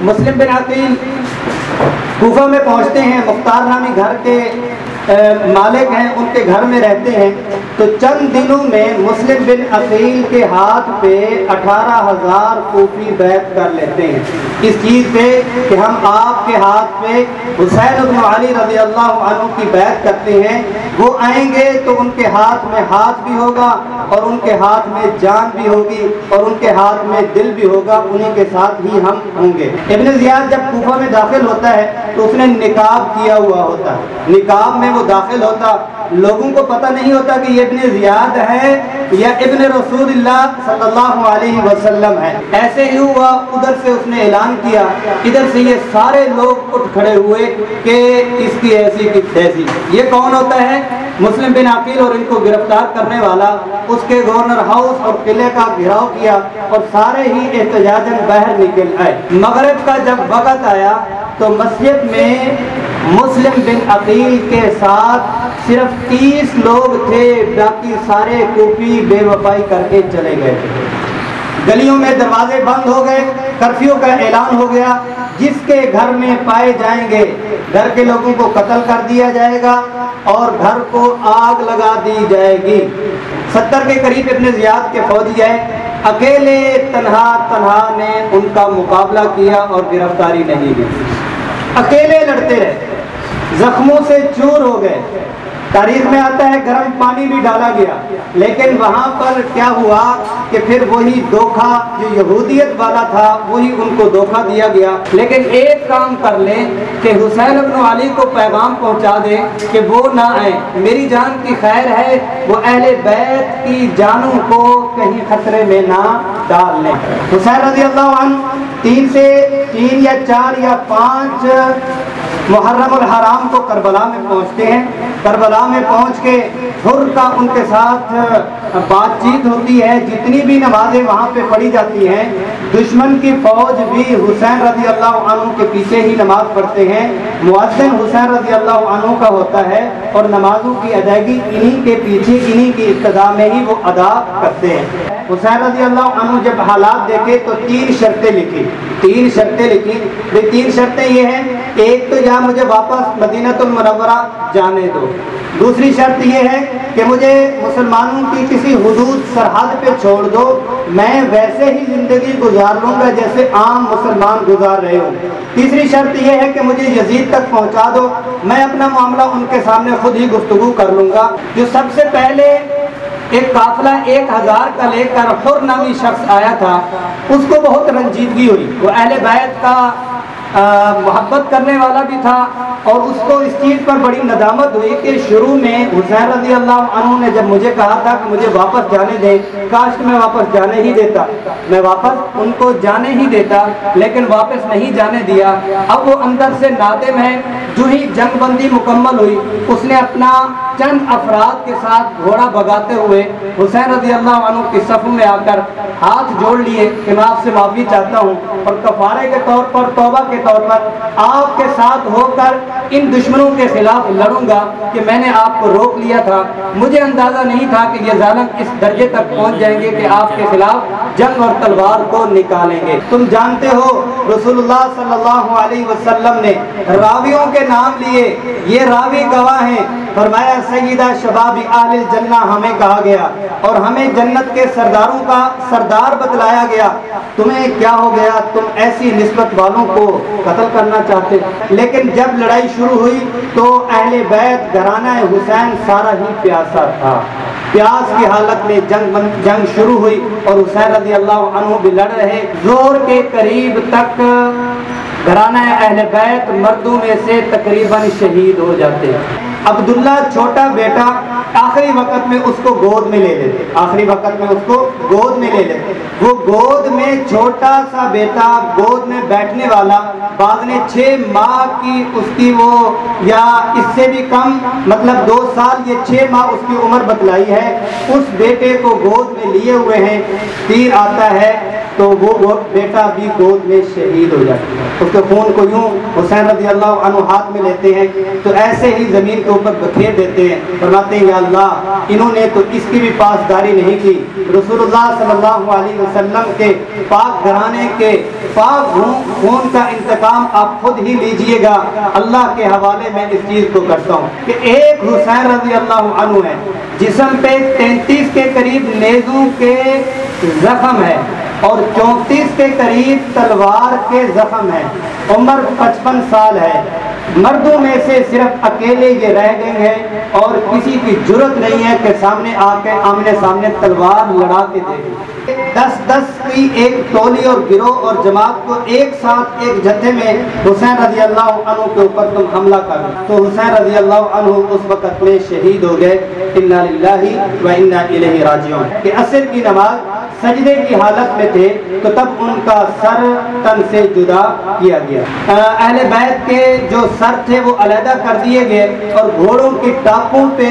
مسلم بن عقیل کوفہ میں پہنچتے ہیں، مختار نامی گھر کے مالک ہیں، ان کے گھر میں رہتے ہیں، تو چند دنوں میں مسلم بن عقیل کے ہاتھ پہ 18,000 کوفی بیعت کر لیتے ہیں اس چیز پہ کہ ہم آپ کے ہاتھ پہ حسین بن علی رضی اللہ عنہ کی بیعت کرتے ہیں، وہ آئیں گے تو ان کے ہاتھ میں ہاتھ بھی ہوگا اور ان کے ہاتھ میں جان بھی ہوگی اور ان کے ہاتھ میں دل بھی ہوگا، انہی کے ساتھ ہی ہم ہوں گے۔ ابن زیاد جب کوفہ میں داخل ہوتا ہے تو اس نے نقاب کیا ہوا ہوتا ہے، نقاب میں وہ داخل ہوتا، لوگوں کو پتہ نہیں ہوتا کہ یہ ابن زیاد ہے یا ابن رسول اللہ صلی اللہ علیہ وسلم ہے۔ ایسے ہی ہوا، ادھر سے اس نے اعلان کیا، ادھر سے یہ سارے لوگ اٹھ کھڑے ہوئے کہ اس کی ایسی کی تیسی۔ یہ کون ہوتا ہے؟ مسلم بن عقیل، اور ان کو گرفتار کرنے والا اس کے گورنر ہاؤس اور قلعے کا گھیراؤ کیا اور سارے ہی احتجاجاً باہر نکل آئے۔ مغرب کا جب وقت آیا تو مسجد میں مسلم بن عقیل کے ساتھ صرف 30 لوگ تھے، باقی سارے کوفی بے وفائی کر کے چلے گئے تھے۔ گلیوں میں دروازے بند ہو گئے، کرفیو کا اعلان ہو گیا، جس کے گھر میں پائے جائیں گے گھر کے لوگوں کو قتل کر دیا جائے گا اور گھر کو آگ لگا دی جائے گی۔ 70 کے قریب ابن زیاد کے فوجی ہیں، اکیلے تنہا نے ان کا مقابلہ کیا اور گرفتاری نہیں دی، اکیلے لڑتے رہے، زخموں سے چور ہو گئے۔ تاریخ میں آتا ہے گرم پانی بھی ڈالا گیا، لیکن وہاں پر کیا ہوا کہ پھر وہی دھوکہ جو یہودیت والا تھا وہی ان کو دھوکہ دیا گیا۔ لیکن ایک کام کر لیں کہ حسین بن علی کو پیغام پہنچا دیں کہ وہ نہ آئیں، میری جان کی خیر ہے، وہ اہل بیت کی جانوں کو کہیں خطرے میں نہ ڈال لیں۔ حسین رضی اللہ عنہ 3 یا 4 یا 5 محرم الحرام کو کربلا میں پہنچتے ہیں۔ کربلا میں پہنچ کے حر کا ان کے ساتھ بات چیت ہوتی ہے، جتنی بھی نمازیں وہاں پہ پڑھی جاتی ہیں، دشمن کی فوج بھی حسین رضی اللہ عنہ کے پیچھے ہی نماز پڑھتے ہیں، مؤذن حسین رضی اللہ عنہ کا ہوتا ہے اور نمازوں کی ادائیگی انہی کے پیچھے انہی کی ابتدا میں ہی وہ ادا کرتے ہیں۔ حسین رضی اللہ عنہ جب حالات دیکھے تو 3 شرطیں لکھی۔ 3 شرطیں یہ ہیں، ایک تو یا مجھے واپس مدینہ المنورہ جانے دو، دوسری شرط یہ ہے کہ مجھے مسلمانوں کی کسی حدود سرحد پہ چھوڑ دو، میں ویسے ہی زندگی گزار لوں گا جیسے عام مسلمان گزار رہے ہوں، تیسری شرط یہ ہے کہ مجھے یزید تک پہنچا دو، میں اپنا معاملہ ان کے سامنے خود ہی گفتگو کر لوں گا۔ جو سب سے پہلے ایک قافلہ 1000 کا لے کر حر نامی شخص آیا تھا، اس کو بہت رنجیدگی ہوئی، وہ اہل بیت کا محبت کرنے والا بھی تھا اور اس کو اس چیز پر بڑی ندامت ہوئی کہ شروع میں حسین رضی اللہ عنہ نے جب مجھے کہا تھا کہ مجھے واپس جانے دے، کاش کہ میں واپس جانے ہی دیتا، میں واپس ان کو جانے ہی دیتا، لیکن واپس نہیں جانے دیا۔ اب وہ اندر سے نادم ہے۔ جو ہی جنگ بندی مکمل ہوئی، اس نے اپنا چند افراد کے ساتھ گھوڑا بگاتے ہوئے حسین رضی اللہ عنہ کی صف میں آ کر ہاتھ جوڑ لیے کہ میں آپ سے معافی چاہتا ہوں اور کفارے کے طور پر، توبہ کے طور پر آپ کے ساتھ ہو کر ان دشمنوں کے خلاف لڑوں گا کہ میں نے آپ کو روک لیا تھا، مجھے اندازہ نہیں تھا کہ یہ ظالم اس درجے تک پہنچ جائیں گے کہ آپ کے خلاف جنگ اور تلوار کو نکالیں گے۔ تم جانتے ہو رسول اللہ صلی اللہ علیہ وسلم نے راویوں کے نام لیے، یہ راوی گواہ ہیں، فرمایا سیدہ شباب اہل الجنہ ہمیں کہا گیا اور ہمیں جنت کے سرداروں کا سردار بتلایا گیا، تمہیں کیا ہو گیا، تم ایسی نسبت والوں کو قتل کرنا چاہتے؟ لیکن جب لڑائی شروع ہوئی تو اہل بیت گھرانہ حسین سارا ہی پیاسا تھا، پیاس کی حالت میں جنگ شروع ہوئی اور حسین رضی اللہ عنہ بھی لڑ رہے، زور کے قریب تک گھرانہ اہل بیت مردوں میں سے تقریباً شہید ہو جاتے۔ عبداللہ چھوٹا بیٹا آخری وقت میں اس کو گود میں لے لیتے، آخری وقت میں اس کو گود میں لے لیتے، وہ گود میں چھوٹا سا بیٹا گود میں بیٹھنے والا، بعد نے 6 ماہ کی اس کی وہ یا اس سے بھی کم، مطلب 2 سال، یہ 6 ماہ اس کی عمر بتلائی ہے، اس بیٹے کو گود میں لیے ہوئے ہیں، تیر آتا ہے تو وہ بیٹا بھی گود میں شہید ہو جاتا ہے. اس کے خون کو یوں حسین رضی اللہ عنہ ہاتھ میں لیتے ہیں تو ایسے ہی زمین کے اوپر بکھیر دیتے ہیں. فرماتے ہیں یا اللہ انہوں نے تو اس کی بھی پاسداری نہیں کی. رسول اللہ صلی اللہ علیہ وسلم کے پاک گھرانے کے پاک خون کا انتقام آپ خود ہی لیجئے گا. اللہ کے حوالے میں اس چیز کو کرتا ہوں کہ ایک حسین رضی اللہ عنہ ہے جسم پہ 33 کے قریب نیزوں کے زخم ہے اور 34 کے قریب تلوار کے زخم ہے. عمر 55 سال ہے. مردوں میں سے صرف اکیلے یہ رہ گئے ہیں اور کسی کی جرت نہیں ہے کہ سامنے آ کے آمنے سامنے تلوار لڑا کے دے. 10 کی ایک ٹولی اور گروہ اور جماعت کو ایک ساتھ ایک جتھے میں حسین رضی اللہ عنہ کے اوپر تم حملہ کر دو تو حسین رضی اللہ عنہ اس وقت میں شہید ہو گئے. انا للہ و انا الیہ راجعون. کہ عصر کی نماز سجدے کی حالت میں تھے تو تب ان کا سر تن سے جدا کیا گیا. اہل بیت کے جو سر تھے وہ علیحدہ کر دیے گئے اور گھوڑوں کی ٹاپوں پہ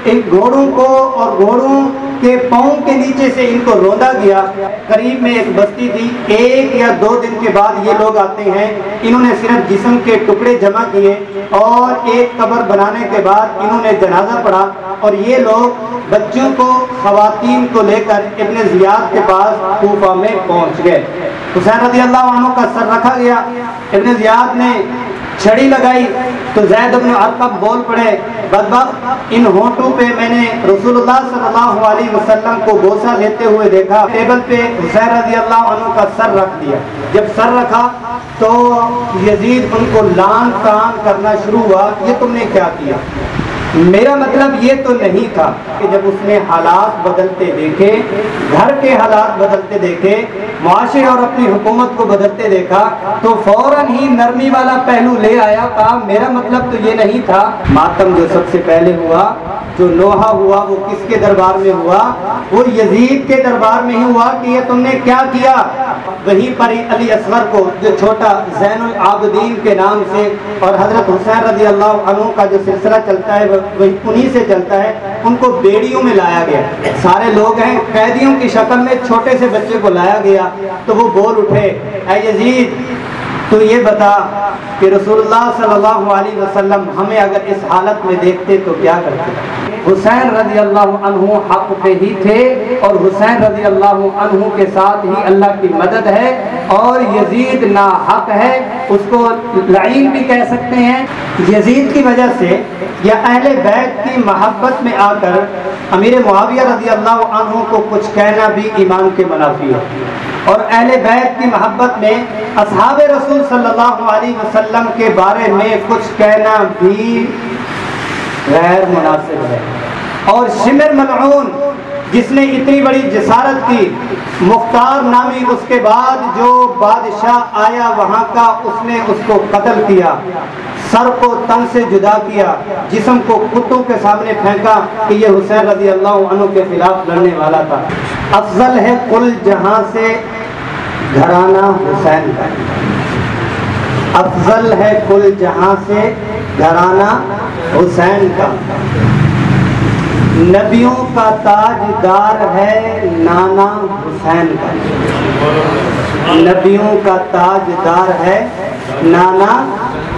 ایک گھوڑوں کو اور گھوڑوں کے پاؤں کے نیچے سے ان کو روندا گیا. قریب میں ایک بستی تھی. 1 یا 2 دن کے بعد یہ لوگ آتے ہیں. انہوں نے صرف جسم کے ٹکڑے جمع کیے اور ایک قبر بنانے کے بعد انہوں نے جنازہ پڑھا اور یہ لوگ بچوں کو خواتین کو لے کر ابن زیاد کے پاس کوفہ میں پہنچ گئے. حسین رضی اللہ عنہ کا سر رکھا گیا. ابن زیاد نے چھڑی لگائی تو زید بن ارقم بول پڑے بدبخت ان ہونٹوں پہ میں نے رسول اللہ صلی اللہ علیہ وسلم کو بوسہ لیتے ہوئے دیکھا. ٹیبل پہ حسین رضی اللہ عنہ کا سر رکھ دیا. جب سر رکھا تو یزید ان کو لعن طعن کرنا شروع ہوا. یہ تم نے کیا کیا؟ میرا مطلب یہ تو نہیں تھا کہ جب اس نے حالات بدلتے دیکھے, گھر کے حالات بدلتے دیکھے, معاشرے اور اپنی حکومت کو بدلتے دیکھا تو فوراً ہی نرمی والا پہلو لے آیا. کہا میرا مطلب تو یہ نہیں تھا. ماتم جو سب سے پہلے ہوا, جو نوحہ ہوا, وہ کس کے دربار میں ہوا؟ وہ یزید کے دربار میں ہی ہوا کہ یہ تم نے کیا کیا. وہیں پر علی اصغر کو جو چھوٹا زین العابدین کے نام سے اور حضرت حسین رضی اللہ عنہ کا جو سلسلہ چلتا ہے وہی انہی سے چلتا ہے, ان کو بیڑیوں میں لایا گیا. سارے لوگ ہیں قیدیوں کی شکل میں, چھوٹے سے بچے کو لایا گیا تو وہ بول اٹھے اے یزید تو یہ بتا کہ رسول اللہ صلی اللہ علیہ وسلم ہمیں اگر اس حالت میں دیکھتے تو کیا کرتے؟ حسین رضی اللہ عنہ حق پہ ہی تھے اور حسین رضی اللہ عنہ کے ساتھ ہی اللہ کی مدد ہے اور یزید ناحق ہے, اس کو لعین بھی کہہ سکتے ہیں. یزید کی وجہ سے یا اہل بیت کی محبت میں آ کر امیر معاویہ رضی اللہ عنہ کو کچھ کہنا بھی ایمان کے منافی ہے اور اہل بیت کی محبت میں اصحاب رسول صلی اللہ علیہ وسلم کے بارے میں کچھ کہنا بھی غیر مناسب ہے. اور شمر ملعون جس نے اتنی بڑی جسارت کی, مختار نامی اس کے بعد جو بادشاہ آیا وہاں کا, اس نے اس کو قتل کیا, سر کو تن سے جدا کیا, جسم کو کتوں کے سامنے پھینکا کہ یہ حسین رضی اللہ عنہ کے خلاف لڑنے والا تھا. افضل ہے کل جہاں سے گھرانہ حسین کا, افضل ہے کل جہاں سے گھرانہ حسین کا. نبیوں کا تاجدار ہے نانا حسین کا, نبیوں کا تاجدار ہے نانا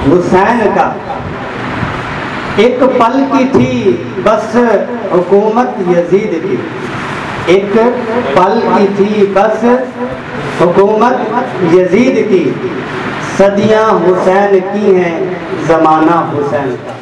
حسین کا. ایک پل کی تھی بس حکومت یزید کی, ایک پل کی تھی بس حکومت یزید کی. صدیاں حسین کی ہیں زمانہ حسین کا.